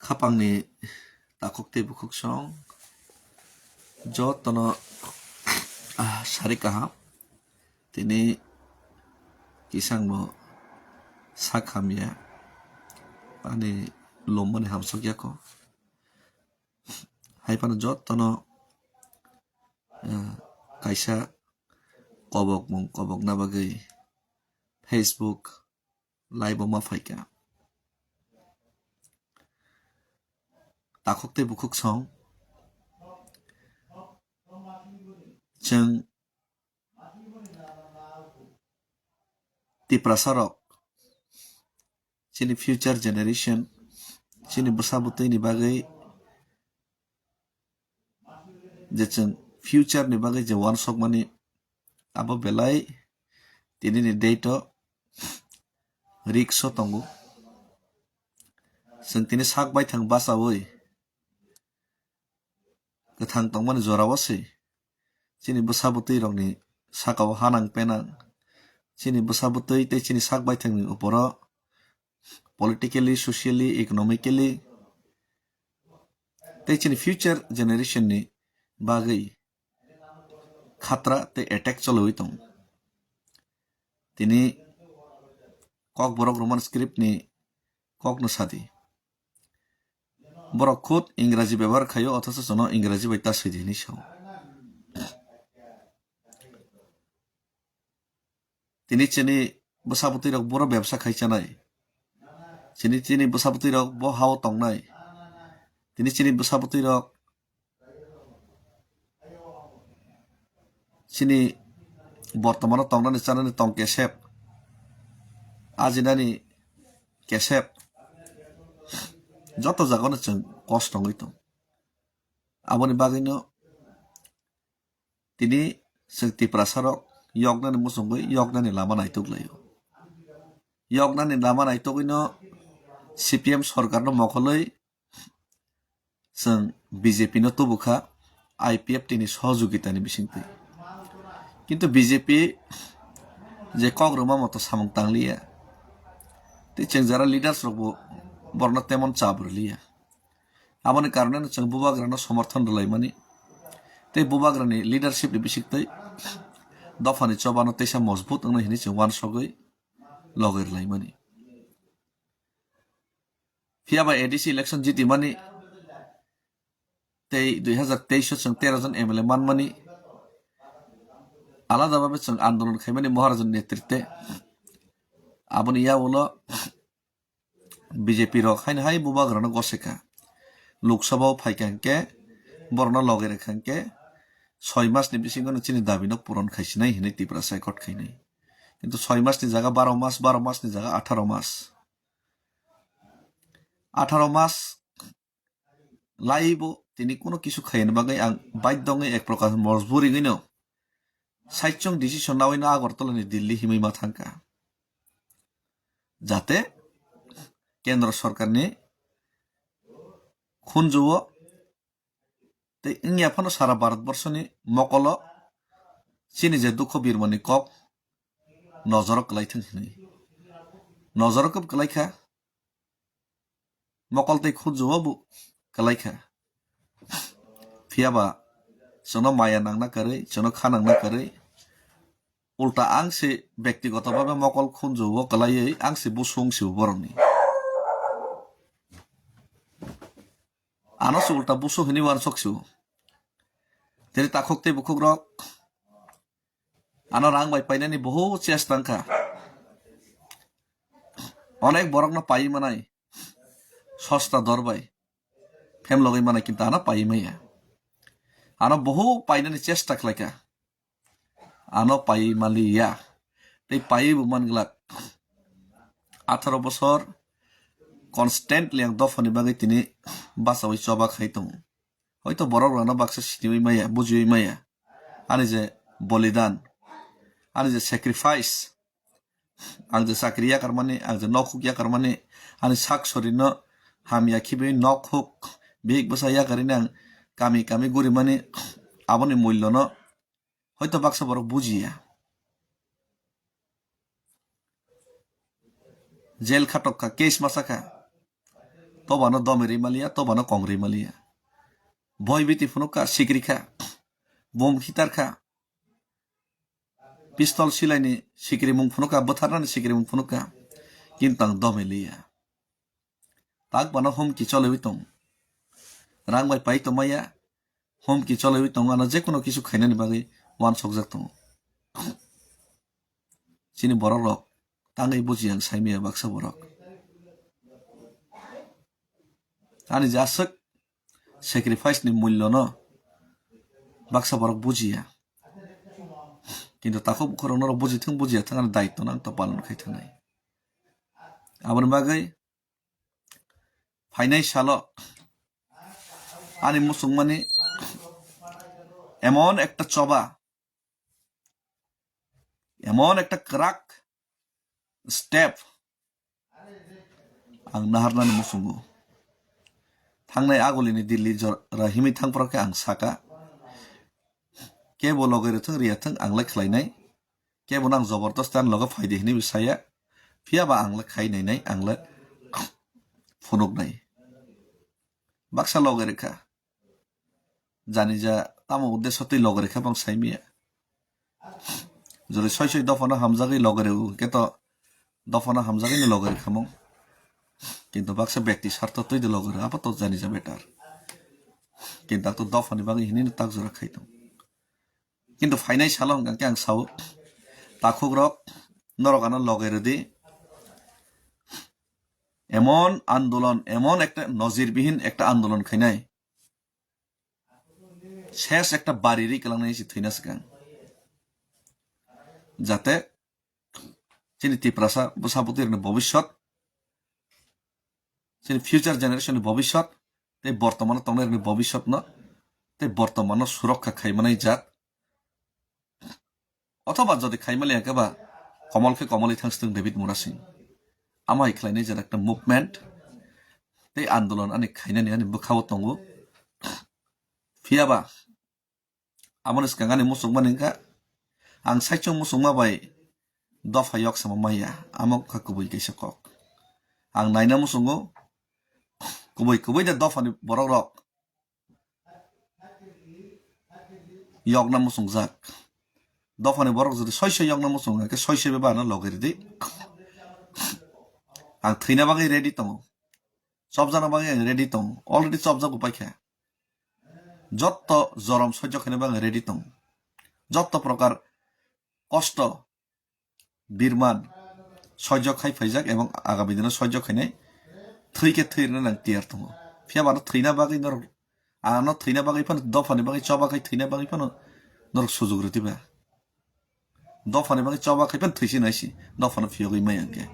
Khapangni takukte bukuk song jot tono sarikaha tini kisang mo sakhamya pani lombani hamsokya ko hai pano jot tono kaisa kobok na bagay Facebook live ma faika takukte bukuk song जों tiprasarok chini future generation chini bersabutui ni bagai je जों future ni bagai je wansok mani abo belai tini ni date rikso tongo जों tini sak bai thang basawoi kathang tongmani jorawasi chini bersabutui rok ni sakao hanang penang chini bersabutui te chini sak bai thang ni uporo politically socially economically te chini future generation ni bagai khatra te attack choloi tong tini kok borok roman script ni kok no sadi borok khud इंग्राजी ব্যবহার খাयो অথচ জন इंग्राजी bai ta sidi ni saw tini chini bersabutui rok boro ব্যবসা খাইচানাই chini bersabutui rok bo hao tongnai chini bersabutui rok chini বর্তমানে তংনানি চানানি তং কেসেপ আজিনানি কেসেপ যত জায়গানো जों কষ্ট হইতো aboni bagino tini जों tiprasarok yognani musungoi yognani lama naituglayo yognani lama naitugino CPM सरकारनो मखलoi जों BJP no tubukha IPF tini সহযোগিতানি bisingtui কিন্তু BJP যে কগ্রমা মতো সামং তাংলিয়া তে जों যারা লিডার্স রকবো বর্ণ তেমন চাবরলিয়া আমনি কারণে जों বুবাগ্রানো সমর্থন রলাই মানি তে বুবাগ্রানি লিডারশিপ ni bisiktai দফানি চবানো তেসা মজবুত ওনা হিনি जों ওয়ান সগৈ লগের লাই মানি ফিয়াবা এডিসি ইলেকশন জিতি মানি তে 2023 जों 13 জন এমএলএ মান মানি আলাদাভাবে जों আন্দোলন খাইমানি মহারাজন নেতৃত্বে aboni ya ulo BJP rok hain hai bubagrano goseka লোকসভাও ফাইকাংকে বর্ণ লগে রেখাংকে 6 মাস ni bisingo chini dabi no puron khaisinai hinai tipra saikot khainai কিন্তু 6 মাস ni jaga 12 মাস ni jaga 18 মাস 18 মাস laibo tini kono kisu khayen bagai ang baiddonge ek prokar mojburi gino সাইচং decision নাওই না আগরতলা নি দিল্লি হিমাইমা থাঙ্কা যাতে কেন্দ্র সরকার নি খুনজুও তে ইংয়া ফানো সারা ভারতবর্ষ নি মকল চিনি যে দুঃখ বীরমণি কক নজর কলাইথিং হিনি নজর কব কলাইখা মকল তে খুনজুও বু কলাইখা ফিয়াবা sono maya nangna kare sono khanangna kare ulta angse ব্যক্তিগতভাবে মকল খুনজুও কলাইয়ে angse busung siu boroni anos ulta busu hini wan soksiu teri takokte bukuk rok ano rang bai painani বহু চেষ্টাঙ্কা অনেক বরক না পাই মানাই সস্তা দরবাই ফেম লগই মানাই কিন্তু আনা পাই মাইয়া ano বহু painani চেষ্টা khlaika ano pai malia tei pai buman glak 18 বছর constantly ang dofani bagai tini basawai choba khaitong hoyto borok rana baksa sitimi maya bujui maya ani je bolidan ani je sacrifice ang je sakriya karmani ang je nokhukya karmani ani sak sorino hamya khibe nokhuk big basaya karinang kami guri mani aboni মূল্য no হয়তো বাক্সা বড় বুঝিয়া jail খাটকা case মাসাকা tobano domeri malia tobano kongri malia boy biti funuka sikrika bom hitarka pistol silai ni sikri mung funuka bothara ni sikri mung funuka kintang domelia tak bana hom ki chole bitong rang bai pai to maya hom ki chole bitong ana je kono kisu khaina ni bagi wan sogjak tong chini borok rok tangai bujiang saimia baksa borok ani jasek sacrifice ni mullo no baksa borok bujia কিন্তু তাকো করোনার বুঝিথং বুঝিয়া থাকার দায়িত্ব নাং তো পালন খাই থানাই আবার বাগাই ফাইনাই সালো আনি মুসলমানি এমন একটা চবা এমন একটা ক্রাক স্টেপ আং নাহারনানি মুসুঙ্গু থাংনাই আগলিনি দিল্লি রাহিমি থাংফরাকে আং সাকা केबो लगेर थं रिया थं आंलाय खलायनाय केबो नां जबरदस्त आं लगे फायदे हिनि बिसाया फियाबा आंलाय खायनाय आंलाय फुनुकनाय बाक्सा लगेर खा जानि जा तामो उद्देश्यतै लगेर खा बां साइमिया जरै सय दफाना हामजागै लगेर के त दफाना हामजागै नि लगेर खामो किन्तु बाक्सा व्यक्ति स्वार्थ तै दे लगेर apa to जानि जा बेटार किन्तु तो दफानि बागै हिनि ताक जरा खाइतो কিন্তু ফাইনাই সালং গাंके आं साव ताखुग्रक नरगाना लगेरदि এমন আন্দোলন এমন একটা নজিরবিহীন একটা আন্দোলন খাইনাই শেষ একটা বাড়িরই কেলাংনাই এসে থইনাস গান যাতে চিনি তিপ্রাসা বসাপতির ভবিষ্যৎ চিনি ফিউচার জেনারেশনের ভবিষ্যৎ তাই বর্তমানে তংনের ভবিষ্যৎ ন তাই বর্তমানে সুরক্ষা খাইমানাই যাক অথবা যদি খাইমালি একেবা কমলকে কমলই থাংস্তং ডেভিড মুরা সিং আমাই খাইনাই যার একটা মুভমেন্ট এই আন্দোলন আনি খাইনানি আনি বখাও তঙ্গু ফিয়াবা আমনে স্কাঙ্গানি মুসুকমানিকা आं साइचों मुसुमा बाय दफा yok sama maya amok ka kubui kaisa kok ang naina musungo kubui da dofा ni borok rok yok na musungjak dofा ni borok jodi soy yok na musunga ke soy be bana logeri di ang thina bagai ready tong সব জানা বাগে ready tong already সব জাগো পাইখা যত জরম সহ্য খেনে বাগে ready tong যত প্রকার কষ্ট বিরমান সহ্য খাই ফাইজাক এবং আগামী দিনে সহ্য খাইনাই থৈকে থৈরনা নাং তিয়ার দङ फियाबानो थैना बागै नर आनो थैना बागै फन दफानि बागै चबाखै थैना बागै फन नर सुजुग्रतिबा दफानि बागै चबाखै फन थैसि नाइसि दफानो फियोगै मायांगे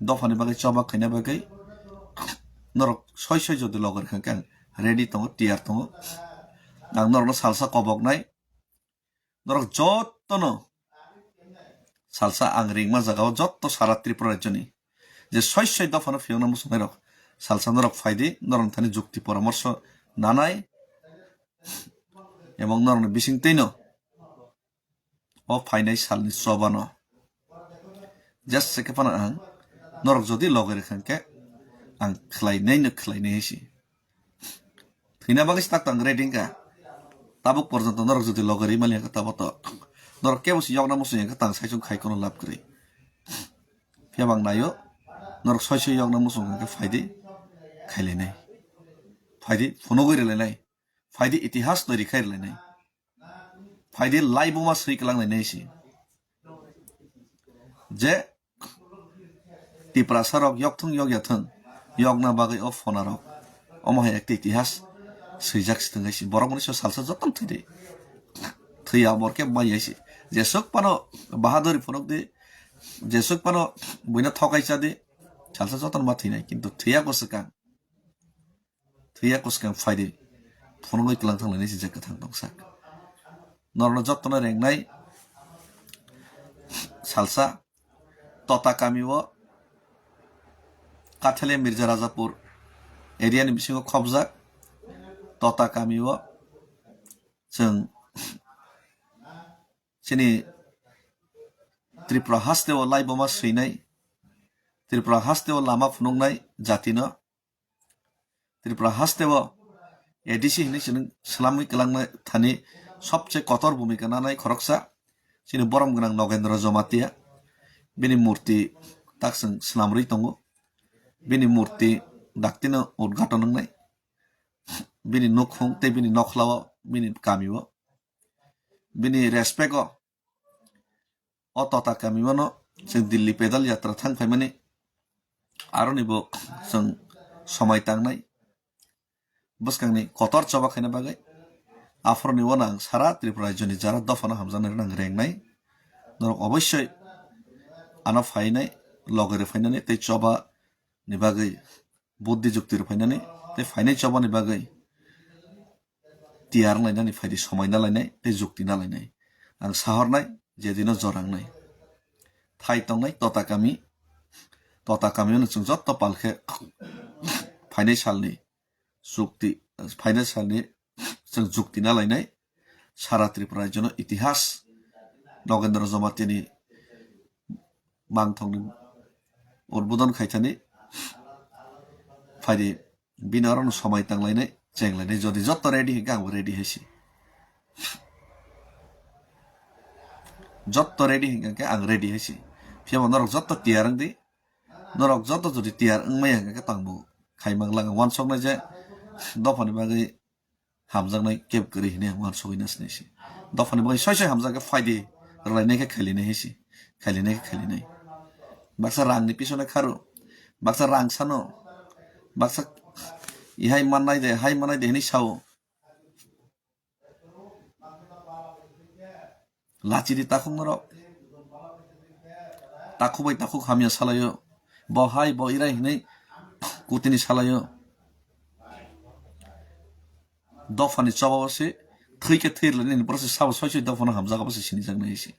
दफानि बागै चबाखैना बागै नर सय सय जदि लगेर खांके रेडी दङ टियार दङ आं नरनो सालसा कबकनाय नरक जत्तनो सालसा आं रिंमा जागाव जत्त सारा त्रिपुरा राज्यनि जे सय सय दफानो फियोना मुसुनाय रक सालसा नरक फायदे नरन थानि जुक्ति परामर्श नानाय एवं नरन बिसिंतैनो अ फाइनाय सालनि सबानो जस्ट सेकेपाना आं नरक जदि लगेर खांके आं खलायनायसि थैना बागै स्टाक आं रेडिंगा ताबुक पर्यन्त नरक जदि लगेरि मालिया ताबत नरक केबोसि यगना मुसुया तां साइजों खाइकोनो लाभ करै फेबां नायो नरक सय सय यगना मुसुया फायदे खाइलायनाय फायदे फुनगैलायनाय फायदे इतिहास तैरि खाइलायनाय फायदे लाइबमा सैकलांलायनायसि जे टिप्रा सारक यगथं यगयाथं यगना बागै अ फनारक अमहाय एक इतिहास सैजाक सिथंगायसि बरक मनिस सालसा जतन थैदे थैया बरके माइयासि जेसक पानो बाहादुरी फुनक दे जेसक पानो बइना थकाइसा दे सालसा जतन मा थैनाय किन्तु थैया कसकां फायदे फुनगै क्लां थांलायनायसि जाका थां दंसा नरनो जतन रेंनाय सालसा तता कामिव काथेले मिर्जा राजापुर एरियानि बिसिङाव खबजा तता कामिव जों जोंनि त्रिपुरा हास्तेव लाइबमा सैनाय त्रिपुरा हास्तेव लामा फुनंनाय जातिनो ত্রিপুরা হাসতেব এডিসি হিনে সিনি সালামি কেলাংনাय थानी सबसे कठोर भूमिका लानाय खरकसा सिनि बरम गोनां नगेन्द्र जमातिया बिनि मूर्ति ताकसों स्लामरै दङो बिनि मूर्ति दाक्तिनो उद्घाटन नांनाय बिनि नखुं ते बिनि नखलाव बिनि गामियाव बिनि रेसपेक्ट अतता गामियावनो जों दिल्ली पेदाल यात्रा थांफायमाने आरो निबो जों समाय तांनाय बसकांनि कठोर चबाखायना बागै आफरनि वनां सारा त्रिपुरा राज्यनि जारा दफाना हामजानो नां रेंनाय नर अवश्य आना फायनाय लगरे फायनानै ते चबा नि बागै बुद्धि जुक्ति फायनानै ते फायनाय चबा नि बागै तियार लायनानै फायदि समायना लायनाय ते जुक्ति ना लायनाय आं साहरनाय जेदिनो जरांनाय थाय तंनाय तता कामियावनो जों जत्त पालखे फायनाय सालनि जुक्ति फायनाय सालनि जों जुक्ति ना लायनाय सारा त्रिपुरा राज्यनो इतिहास नगेन्द्र जमातिनि मांथंनि उद्बोधन खायथानि फायदि बिनारनो समाय तांलायनाय जेंलायनाय जदि जत्त रेडि हिंगा आंबो रेडि हैसि जत्त रेडि हिंगा आं रेडि हैसि फियाव नरक जत्त तियारं दि नरक जत्त जदि तियार ओंमाय हिंगा तांबो खायमांलां वानसकनाय जे दफानि बागै हामजांनाय केब करि हिने वानसकैनासनैसि दफानि बागै सय हामजांगे फायदि रायनायखे खालिनाय हैसि खालिनाय बाक्सा रांनि पिसने खारु बाक्सा रां सानो बाक्सा इहाय माननाय दे हाय माननाय दे हिनि साव लाचिरि ताखुं नरक ताखुबाय ताखु खामिया सालायो बहाय बइराय हिनै कुतिनि सालायो दफानि चबावसे थैके थैरलायनायनि प्रसेस साव सय दफाना हामजागाबासो सिनि जांनायसि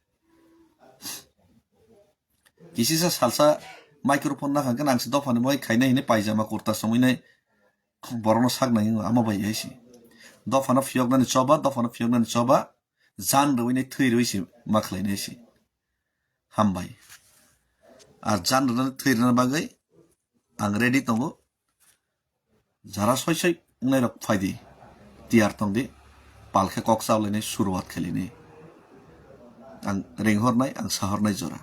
किसिसा सालसा माइक्रोफोन नाखांगोन आंसो दफानि बाय खायनाय हिनै पायजामा कुर्ता समिनाय बरनो सागनाय आमा बाय हैसि दफाना फियगनानि चबा जान रवैनाय थैरवैसि माखलायनायसि हामबाय आर जान रवैनाय थैरना बागै आं रेडि दङो जारा सय नायरक फायदि तियार तंदि पालखे कक्सावलायनाय शुरुआत खालिनाय आं रेंहरनाय आं साहरनाय जरा